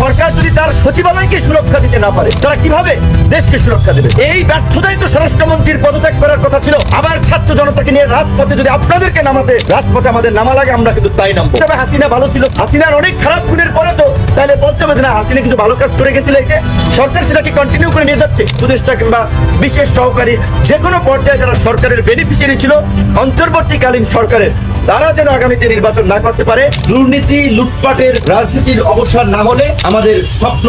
সরকার যদি তার সচিবালয়কে সুরক্ষা দিতে না পারে তারা কিভাবে দেশকে সুরক্ষা দেবে? এই ব্যর্থতাই তো স্বরাষ্ট্রমন্ত্রীর পদত্যাগ করার কথা ছিল। আবার ছাত্র জনতাকে নিয়ে রাজপথে যদি আপনাদেরকে নামাতে রাজপথে আমাদের নামা লাগে, আমরা কিন্তু তাই নামবো। তবে হাসিনা ভালো ছিল, হাসিনার অনেক খারাপ গুণের পরে তো তাহলে বলতে হবে না হাসিনা কিছু ভালো কাজ করে গেছিল, এটা সরকার সেটাকে কন্টিনিউ করে নিয়ে যাচ্ছে। উপদেষ্টা কিংবা বিশেষ সহকারী যে কোনো পর্যায়ে যারা সরকারের বেনিফিশিয়ারি ছিল অন্তর্বর্তীকালীন সরকারের, তারা যেন আগামীতে নির্বাচন না করতে পারে। দুর্নীতি লুটপাটের রাজনীতির অবসান না হলে আমাদের স্বপ্ন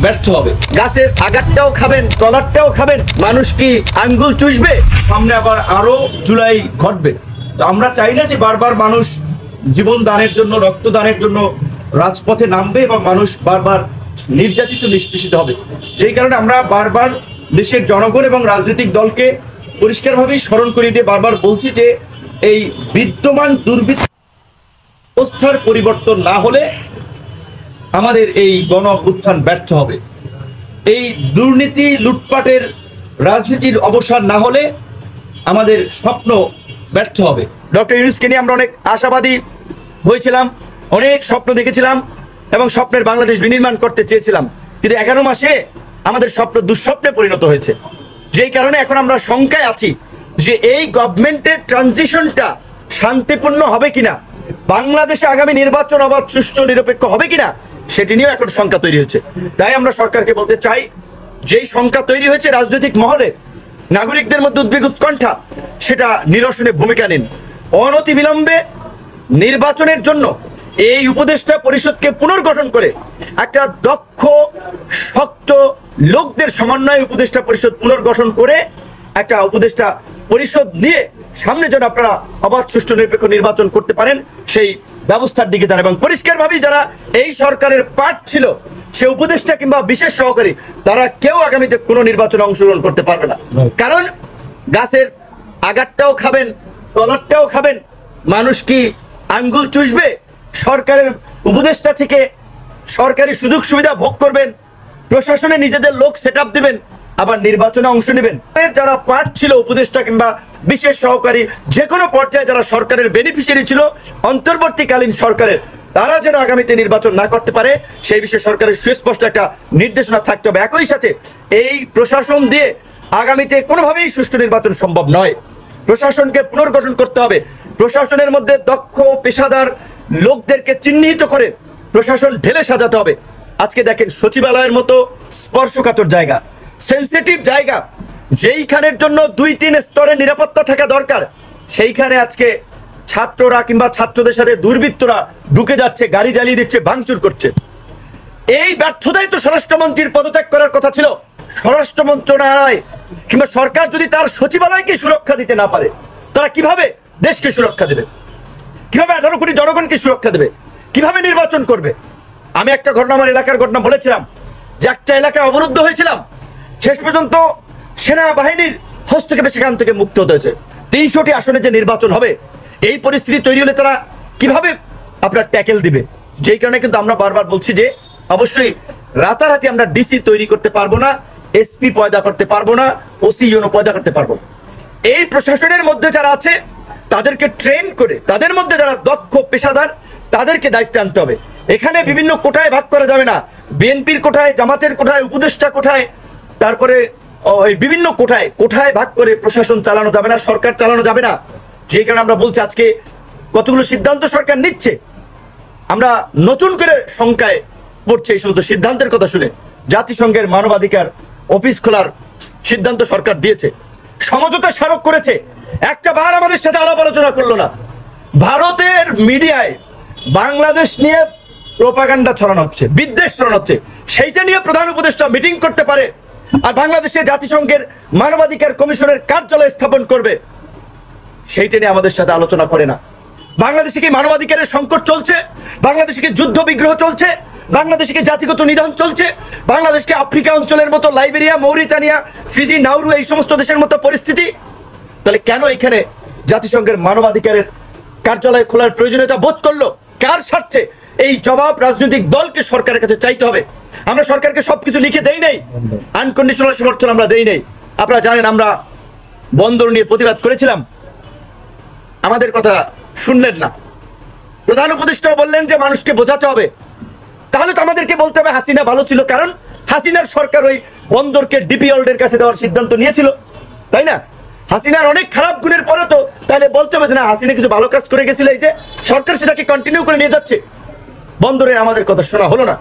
ব্যর্থ হবে। গাছের আগারটাও খাবেন, তলারটাও খাবেন, মানুষ কি আঙ্গুল চুষবে? সামনে আবার আরো জুলাই ঘটবে। তো আমরা চাই না যে বারবার মানুষ জীবন দানের জন্য, রক্তদানের জন্য রাজপথে নামবে এবং মানুষ বারবার নির্যাতিত নিষ্পেষিত হবে। সেই কারণে আমরা বারবার দেশের জনগণ এবং রাজনৈতিক দলকে পরিষ্কারভাবেই স্মরণ করিয়ে দিয়ে বারবার বলছি যে এই বিদ্যমান দুর্বৃত্ত অবস্থার পরিবর্তন না হলে আমাদের এই গণ অভ্যুত্থান ব্যর্থ হবে। এই দুর্নীতি লুটপাটের রাজনীতির অবসান না হলে আমাদের স্বপ্ন ব্যর্থ হবে। ডক্টর ইউনূসকে নিয়ে আমরা অনেক আশাবাদী হয়েছিলাম, অনেক স্বপ্ন দেখেছিলাম এবং স্বপ্নের বাংলাদেশ বিনির্মাণ করতে চেয়েছিলাম, কিন্তু 11 মাসে আমাদের স্বপ্ন দুঃস্বপ্নে পরিণত হয়েছে। যেই কারণে এখন আমরা শঙ্কায় আছি যে এই গভর্নমেন্টের ট্রানজিশনটা শান্তিপূর্ণ হবে কিনা, বাংলাদেশে আগামী নির্বাচন অবাধ, সুষ্ঠু, নিরপেক্ষ হবে কিনা সেটি নিয়েও এখন শঙ্কা তৈরি হয়েছে। তাই আমরা সরকারকে বলতে চাই, যেই শঙ্কা তৈরি হয়েছে রাজনৈতিক মহলে, নাগরিকদের মধ্যে উদ্বেগ উৎকণ্ঠা, সেটা নিরসনে ভূমিকা নিন। অনতিবিলম্বে নির্বাচনের জন্য এই উপদেষ্টা পরিষদকে পুনর্গঠন করে একটা দক্ষ শক্ত লোকদের সমন্বয়ে উপদেষ্টা পরিষদ পুনর্গঠন করে একটা উপদেষ্টা পরিষদ নিয়ে সামনে যেন আপনারা অবাধ, সুষ্ঠু, নিরপেক্ষ নির্বাচন করতে পারেন সেই ব্যবস্থার দিকে যান। এবং পরিষ্কারভাবেই যারা এই সরকারের পার্ট ছিল, সে উপদেষ্টা কিংবা বিশেষ সহকারী, তারা কেউ আগামীতে কোনো নির্বাচনে অংশগ্রহণ করতে পারবে না। কারণ গাছের আগারটাও খাবেন, তলারটাও খাবেন, মানুষ কি আঙ্গুল চুষবে? সরকারের উপদেষ্টা থেকে সরকারি সুযোগ সুবিধা ভোগ করবেন, প্রশাসনে নিজেদের লোক সেট আপ দেবেন, আবার নির্বাচনে অংশ নেবেন। যারা পার্ট ছিল উপদেষ্টা কিংবা বিশেষ সহকারী যে কোনো পর্যায়ে যারা সরকারের বেনিফিশিয়ারি ছিল অন্তর্বর্তীকালীন সরকারের, তারা যেন আগামীতে নির্বাচন না করতে পারে সেই বিষয়ে সরকারের সুস্পষ্ট একটা নির্দেশনা থাকতে হবে। একই সাথে এই প্রশাসন দিয়ে আগামীতে কোনোভাবেই সুষ্ঠু নির্বাচন সম্ভব নয়। প্রশাসনকে পুনর্গঠন করতে হবে, প্রশাসনের মধ্যে দক্ষ পেশাদার লোকদেরকে চিহ্নিত করে প্রশাসন ঢেলে সাজাতে হবে। আজকে দেখেন সচিবালয়ের মতো স্পর্শকাতর জায়গা, সেন্সিটিভ জায়গা, যেইখানের জন্য 2-3 স্তরে নিরাপত্তা থাকা দরকার, সেইখানে আজকে ছাত্ররা কিংবা ছাত্রদের সাথে দুর্বৃত্তরা ঢুকে যাচ্ছে, গাড়ি জ্বালিয়ে দিচ্ছে, ভাঙচুর করছে। এই ব্যর্থতাই তো স্বরাষ্ট্রমন্ত্রীর পদত্যাগ করার কথা ছিল। স্বরাষ্ট্র মন্ত্রণালয় কিংবা সরকার যদি তার সচিবালয়কে সুরক্ষা দিতে না পারে, তারা কিভাবে দেশকে সুরক্ষা দেবে? কিভাবে 18 কোটি জনগণকে সুরক্ষা দেবে? কিভাবে নির্বাচন করবে? আমি একটা ঘটনা, আমার এলাকার ঘটনা বলেছিলাম যে একটা এলাকায় অবরুদ্ধ হয়েছিলাম, শেষ পর্যন্ত সেনাবাহিনীর হস্তক্ষেপে সেখান থেকে মুক্ত হতে হয়েছে। 300টি আসনে যে নির্বাচন হবে, এই পরিস্থিতি তৈরি হলে তারা কিভাবে আপনার ট্যাকেল দিবে? যেই কারণে কিন্তু আমরা বারবার বলছি যে অবশ্যই রাতারাতি আমরা ডিসি তৈরি করতে পারবো না, এসপি পয়দা করতে পারবো না, ওসি ইউনো পয়দা করতে পারবো। এই প্রশাসনের মধ্যে যারা আছে তাদেরকে ট্রেন করে, তাদের মধ্যে যারা দক্ষ পেশাদার, তাদেরকে দায়িত্ব আনতে হবে। এখানে বিভিন্ন কোটায় ভাগ করা যাবে না, বিএনপির কোটায়, জামাতের কোটায়, উপদেষ্টা কোটায়, তারপরে বিভিন্ন কোটায় কোটায় ভাগ করে প্রশাসন চালানো যাবে না, সরকার চালানো যাবে না। যে কারণে আমরা বলছি আজকে কতগুলো সিদ্ধান্ত সরকার নিচ্ছে, আমরা নতুন করে শঙ্কায় পড়ছে এই সমস্ত সিদ্ধান্তের কথা শুনে। জাতিসংঘের মানবাধিকার অফিস খোলার সিদ্ধান্ত সরকার দিয়েছে, সমঝোতা স্মারক করেছে, একটা বার আমাদের সাথে আলাপ আলোচনা করলো না। ভারতের মিডিয়ায় বাংলাদেশ নিয়ে প্রোপাগান্ডা ছড়ানো হচ্ছে, বিদ্বেষ ছড়ানো হচ্ছে, সেইটা নিয়ে প্রধান উপদেষ্টা মিটিং করতে পারে আর বাংলাদেশে জাতিসংঘের মানবাধিকার কমিশনের কার্যালয় স্থাপন করবে, সেইটা নিয়ে আমাদের সাথে আলোচনা করে না। বাংলাদেশে কি মানবাধিকারের সংকট চলছে? বাংলাদেশে কি যুদ্ধ বিগ্রহ চলছে? বাংলাদেশে কি জাতিগত নিধন চলছে? বাংলাদেশকে আফ্রিকা অঞ্চলের মতো লাইবেরিয়া, মৌরিতানিয়া, ফিজি, নাউরু এই সমস্ত দেশের মতো পরিস্থিতি? তাহলে কেন এখানে জাতিসংঘের মানবাধিকারের কার্যালয় খোলার প্রয়োজনীয়তা বোধ করলো? কার স্বার্থে? এই জবাব রাজনৈতিক দলকে সরকারের কাছে চাইতে হবে। আমরা সরকারকে সবকিছু লিখে দেই নাই, আনকন্ডিশনাল সমর্থন আমরা দেই নাই। আপনারা জানেন আমরা বন্দর নিয়ে প্রতিবাদ করেছিলাম, আমাদের কথা শুনলেন না। প্রধান উপদেষ্টা বললেন যে মানুষকে বোঝাতে হবে তাহলে তো আমাদেরকে বলতে হবে হাসিনা ভালো ছিল, কারণ হাসিনার সরকার ওই বন্দরকে ডিপি ওয়ার্ল্ডের কাছে দেওয়ার সিদ্ধান্ত নিয়েছিল, তাই না? হাসিনার অনেক খারাপ গুণের পরে তো তাহলে বলতে হবে যে না, হাসিনা কিছু ভালো কাজ করে গেছিল, এই যে সরকার সেটাকে কন্টিনিউ করে নিয়ে যাচ্ছে। বন্দরে আমাদের কথা শোনা হলো না।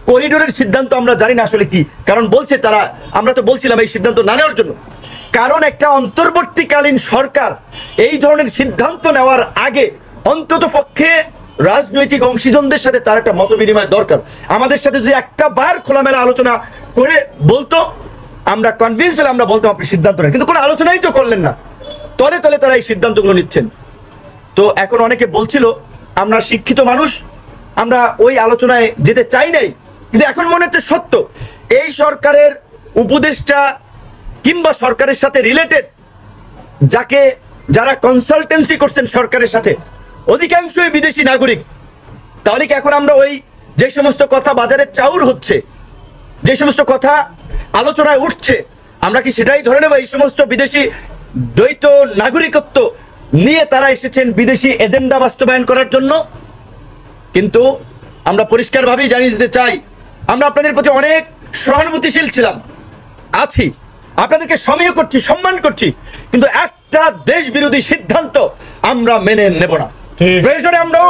করিডোরের সিদ্ধান্ত আমরা জানি না আসলে কি, কারণ বলছে তারা, আমরা তো বলছিলাম এই সিদ্ধান্ত না নেওয়ার জন্য, কারণ একটা অন্তর্বর্তীকালীন সরকার এই ধরনের সিদ্ধান্ত নেওয়ার আগে অন্তত পক্ষে রাজনৈতিক অংশীজনদের সাথে তার একটা মত বিনিময় দরকার। আমাদের সাথে যদি একটা বার খোলামেলা আলোচনা করে বলতো, আমরা কনভিন্স হলে আমরা বলতাম আপনি সিদ্ধান্ত নেন, কিন্তু কোনো আলোচনাই তো করলেন না, তলে তলে তারা এই সিদ্ধান্তগুলো নিচ্ছেন। তো এখন অনেকে বলছিল আমরা শিক্ষিত মানুষ, আমরা ওই আলোচনায় যেতে চাই নাই, কিন্তু এখন মনে হচ্ছে সত্য এই সরকারের উপদেষ্টা কিংবা সরকারের সাথে রিলেটেড যারা কনসালটেন্সি করছেন সরকারের সাথে, অধিকাংশই বিদেশি নাগরিক। তাহলে কি এখন আমরা ওই যে সমস্ত কথা বাজারে চাউর হচ্ছে, যে সমস্ত কথা আলোচনায় উঠছে, আমরা কি সেটাই ধরে নেব এই সমস্ত বিদেশি দ্বৈত নাগরিকত্ব নিয়ে তারা এসেছেন বিদেশি এজেন্ডা বাস্তবায়ন করার জন্য? কিন্তু আমরা পরিষ্কারভাবেই জানিয়ে দিতে চাই, আমরা আপনাদের প্রতি অনেক সহানুভূতিশীল ছিলাম, আছি, আপনাদেরকে সমীহ করছি, সম্মান করছি, কিন্তু একটা দেশ বিরোধী সিদ্ধান্ত আমরা মেনে নেব না। প্রয়োজনে আমরাও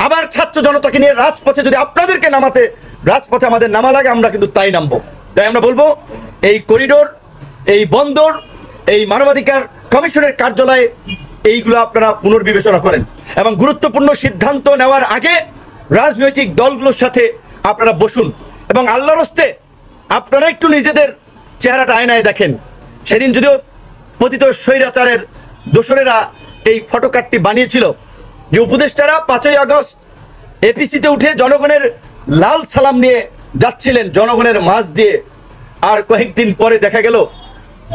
আবার ছাত্র জনতাকে নিয়ে রাজপথে যদি আপনাদেরকে নামাতে রাজপথে আমাদের নামা লাগে, আমরা কিন্তু তাই নামবো। তাই আমরা বলবো এই করিডোর, এই বন্দর, এই মানবাধিকার কমিশনের কার্যালয়ে এইগুলো আপনারা পুনর্বিবেচনা করেন এবং গুরুত্বপূর্ণ সিদ্ধান্ত নেওয়ার আগে রাজনৈতিক দলগুলোর সাথে আপনারা বসুন এবং আল্লাহর হস্তে আপনারা একটু নিজেদের চেহারাটা আয়নায় দেখেন। সেদিন যদিও পতিত স্বৈরাচারের দোসরেরা এই ফটোকার্ডটি বানিয়েছিল যে উপদেষ্টারা 5ই আগস্ট এপিসিতে উঠে জনগণের লাল সালাম নিয়ে যাচ্ছিলেন জনগণের মাঝ দিয়ে, আর কয়েকদিন পরে দেখা গেল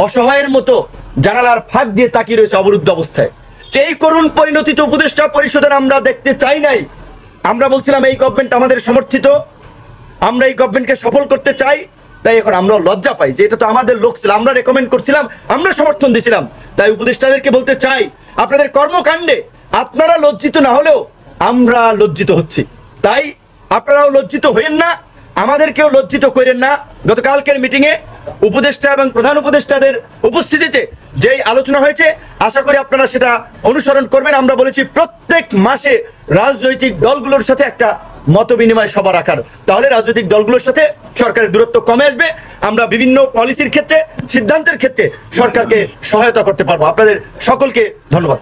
অসহায়ের মতো জানালার ফাঁক দিয়ে তাকিয়ে রয়েছে অবরুদ্ধ অবস্থায়। তো এই করুণ পরিণতি তো উপদেষ্টা পরিষদের আমরা দেখতে চাই নাই। আমরা বলছিলাম এই গভর্নমেন্ট আমাদের সমর্থিত, আমরা এই গভর্নমেন্টকে সফল করতে চাই, তাই এখন আমরা লজ্জা পাই যে এটা তো আমাদের লোক ছিল, আমরা রেকমেন্ড করছিলাম, আমরা সমর্থন দিয়েছিলাম। তাই উপদেষ্টাদেরকে বলতে চাই, আপনাদের কর্মকাণ্ডে আপনারা লজ্জিত না হলেও আমরা লজ্জিত হচ্ছি, তাই আপনারাও লজ্জিত হইেন না, আমাদেরকেও লজ্জিত করেন না। গতকালকের মিটিংয়ে উপদেষ্টা এবং প্রধান উপদেষ্টাদের উপস্থিতিতে যেই আলোচনা হয়েছে, আশা করি আপনারা সেটা অনুসরণ করবেন। আমরা বলেছি প্রত্যেক মাসে রাজনৈতিক দলগুলোর সাথে একটা মত বিনিময় সভা রাখার, তাহলে রাজনৈতিক দলগুলোর সাথে সরকারের দূরত্ব কমে আসবে, আমরা বিভিন্ন পলিসির ক্ষেত্রে, সিদ্ধান্তের ক্ষেত্রে সরকারকে সহায়তা করতে পারবো। আপনাদের সকলকে ধন্যবাদ।